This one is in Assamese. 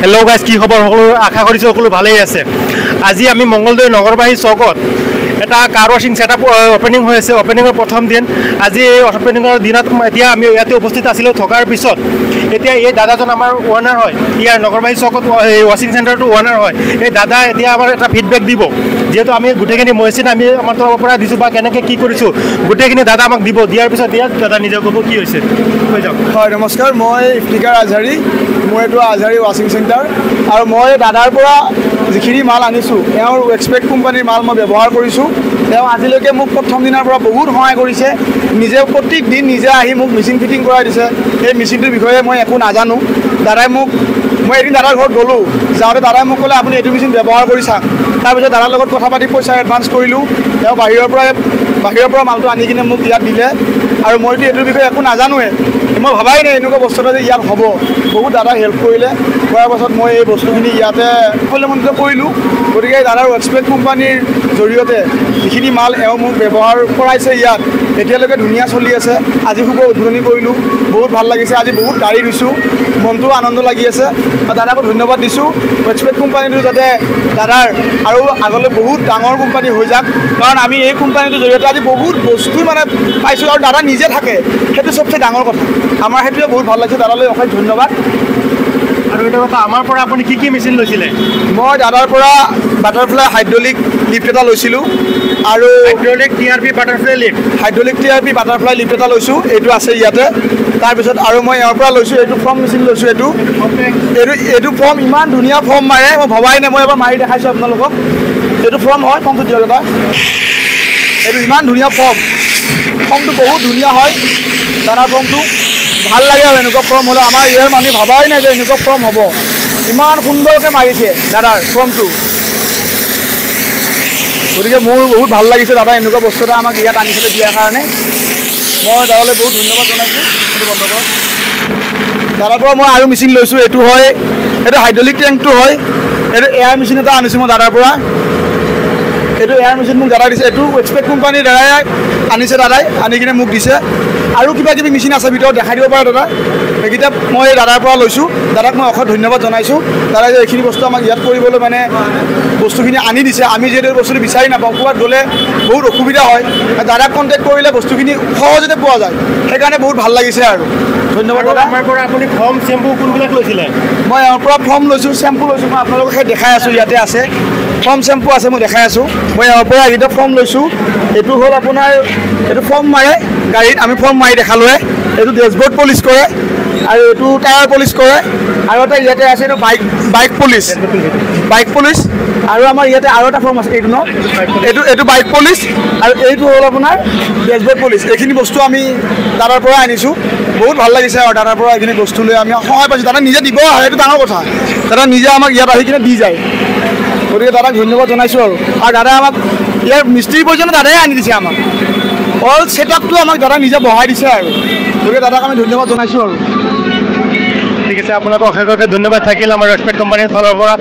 हेलो गाइस की खबर সকলো আশা কৰিছো সকলো ভালেই আছে। আজি আমি মঙ্গলদৈ নগৰবাহী চকত এটা কাৰ ওয়াশিং সেটআপ ওপেনিং হৈ আছে। ওপেনিংৰ প্ৰথম দিন। আজি এই ওপেনিংৰ দিনত এতিয়া আমি ইয়াতে উপস্থিত আছিলো। থকাৰ পিছত এতিয়া এই দাদাজন আমাৰ ওনাৰ হয়, ইয়াৰ নগৰবাহী চকত এই ওয়াশিং সেন্টাৰটো ওনাৰ হয়। এই দাদা এতিয়া আমাৰ এটা ফিডবেক দিব, যেহেতু আমি গোটেইখিনি মেচিন আমি আমাৰ তৰফৰ পৰা দিছোঁ বা কেনেকৈ কি কৰিছোঁ গোটেইখিনি দাদা আমাক দিব। দিয়াৰ পিছত ইয়াত দাদা নিজে ক'ব কি হৈছে। হৈ যাওক। হয়, নমস্কাৰ। মই ইফতিকাৰ আজহাৰী, মোৰ এইটো আজহাৰী ৱাশ্বিং চেণ্টাৰ। আৰু মই দাদাৰ পৰা যিখিনি মাল আনিছোঁ, তেওঁৰ এক্সপেক্ট কোম্পানীৰ মাল মই ব্যৱহাৰ কৰিছোঁ। তেওঁ আজিলৈকে মোক প্ৰথম দিনৰ পৰা বহুত সহায় কৰিছে। নিজে প্ৰত্যেক দিন নিজে আহি মোক মেচিন ফিটিং কৰাই দিছে। সেই মেচিনটোৰ বিষয়ে মই একো নাজানো। দাদাই মই এদিন দাদাৰ ঘৰত গ'লোঁ, যাওঁতে দাদাই মোক ক'লে আপুনি এইটো মেচিন ব্যৱহাৰ কৰি চাওক। তাৰপিছত দাদাৰ লগত কথা পাতি পইচা এডভান্স কৰিলোঁ। তেওঁ বাহিৰৰ পৰা মালটো আনি কিনে মোক ইয়াত দিলে। আৰু মইতো এইটোৰ বিষয়ে একো নাজানোৱে, মই ভাবাই নাই এনেকুৱা বস্তু এটা যে ইয়াত হ'ব। বহুত দাদাক হেল্প কৰিলে। কৰাৰ পাছত মই এই বস্তুখিনি ইয়াতে সফলমণ্ডিত কৰিলোঁ। গতিকে দাদাৰ এক্সপেক্ট কোম্পানীৰ জৰিয়তে যিখিনি মাল এওঁ মোক ব্যৱহাৰ কৰাইছে ইয়াত এতিয়ালৈকে ধুনীয়া চলি আছে। আজি শুভ উদ্বোধনী কৰিলোঁ, বহুত ভাল লাগিছে। আজি বহুত গাড়ী ৰুইছোঁ, মনটো আনন্দ লাগি আছে। দাদাকো ধন্যবাদ দিছোঁ। এক্সপেক্ট কোম্পানীটো যাতে দাদাৰ আৰু আগলৈ বহুত ডাঙৰ কোম্পানী হৈ যাওক, কাৰণ আমি এই কোম্পানীটোৰ জৰিয়তে আজি বহুত বস্তু মানে পাইছোঁ। আৰু দাদা নিজে থাকে, সেইটো চবচে ডাঙৰ কথা। আমাৰ সেইটোৱে বহুত ভাল লাগিছে। দাদালৈ অশেষ ধন্যবাদ। আৰু এটা কথা, আমাৰ পৰা আপুনি কি কি মেচিন লৈছিলে? মই দাদাৰ পৰা বাটাৰফ্লাই হাইড্ৰলিক লিফ্ট এটা লৈছিলোঁ, আৰু hydraulic TRP butterfly lift, hydraulic TRP butterfly lift এটা লৈছোঁ। এইটো আছে ইয়াতে। তাৰপিছত আৰু মই ইয়াৰ পৰা লৈছোঁ এইটো ফৰ্ম মেচিন লৈছোঁ। এইটো ফৰ্ম ইমান ধুনীয়া ফৰ্ম মাৰে, মই ভবাই নাই। মই এবাৰ মাৰি দেখাইছোঁ আপোনালোকক। এইটো ফৰ্ম হয়, ফৰ্মটো দিয়ক এটা। এইটো ইমান ধুনীয়া ফৰ্মটো বহুত ধুনীয়া হয় দাদাৰ ফৰ্মটো। ভাল লাগে আৰু এনেকুৱা ফৰ্ম হ'লে। আমাৰ ইয়াৰ মানুহে ভবাই নাই যে এনেকুৱা ফৰ্ম হ'ব। ইমান সুন্দৰকৈ মাৰিছে দাদাৰ ফৰ্মটো। গতিকে মোৰ বহুত ভাল লাগিছে দাদা এনেকুৱা বস্তু এটা আমাক ইয়াত আনিছিলে দিয়াৰ কাৰণে। মই দাদালৈ বহুত ধন্যবাদ জনাইছোঁ। এইটো বন্ধ কৰক। দাদাৰ পৰা মই আৰু মেচিন লৈছোঁ। এইটো হয়, এইটো হাইড্ৰলিক টেংকটো হয়। এইটো এয়াৰ মেচিন এটা আনিছোঁ মই দাদাৰ পৰা। এইটো এয়াৰ মেচিন মোক দাদা দিছে। এইটো এক্সপেক্ট কোম্পানীৰ দাদাই আনিছে, দাদাই আনি কিনে মোক দিছে। আৰু কিবা কিবি মেচিন আছে ভিতৰত, দেখাই দিব পাৰে দাদা। সেইকেইটা মই দাদাৰ পৰা লৈছোঁ। দাদাক মই অশেষ ধন্যবাদ জনাইছোঁ। দাদাই যে এইখিনি বস্তু আমাক ইয়াত কৰিবলৈ মানে বস্তুখিনি আনি দিছে। আমি যিহেতু বস্তুটো বিচাৰি নাপাওঁ, ক'ৰবাত গ'লে বহুত অসুবিধা হয়, দাদাক কণ্টেক্ট কৰিলে বস্তুখিনি সহজতে পোৱা যায়। সেইকাৰণে বহুত ভাল লাগিছে আৰু ধন্যবাদ দাদা। আমাৰ পৰা আপুনি ফৰ্ম চেম্পু কোনবিলাক লৈছিলে? মই ইয়াৰ পৰা ফৰ্ম লৈছোঁ, চেম্পু লৈছোঁ। মই আপোনালোকক সেই দেখাই আছোঁ, ইয়াতে আছে ফৰ্ম চেম্পু আছে, মই দেখাই আছোঁ। মই ইয়াৰ পৰা এইকেইটা ফৰ্ম লৈছোঁ। এইটো হ'ল আপোনাৰ, এইটো ফৰ্ম মাৰে গাড়ীত, আমি ফৰ্ম মাৰি দেখালোৱে। এইটো ডেছবৰ্ড পলিচ কৰে, আৰু এইটো টায়াৰ পলিচ কৰে। আৰু এটা ইয়াতে আছে, এইটো বাইক পলিচ। আৰু আমাৰ ইয়াতে আৰু এটা ফৰ্ম আছে, এইটো ন, এইটো বাইক পলিচ। আৰু এইটো হ'ল আপোনাৰ ডেছবৰ্ড পলিচ। এইখিনি বস্তু আমি দাদাৰ পৰা আনিছোঁ। বহুত ভাল লাগিছে আৰু দাদাৰ পৰা এইখিনি বস্তু লৈ আমি সহায় পাইছোঁ। দাদা নিজে দিব আহে, এইটো ডাঙৰ কথা। দাদা নিজে আমাক ইয়াত আহি কিনে দি যায়। গতিকে দাদাক ধন্যবাদ জনাইছোঁ। আৰু দাদাই আমাক ইয়াৰ মিস্ত্ৰী পৰ্যন্ত দাদাই আনি দিছে। আমাক অল ছেটআপটো আমাক দাদা নিজে বহাই দিছে। আৰু গতিকে দাদাক আমি ধন্যবাদ জনাইছোঁ। আৰু ঠিক আছে, আপোনাক অশেষ ধন্যবাদ থাকিল আমাৰ এক্সপেক্ট কোম্পানীৰ ফালৰ পৰা।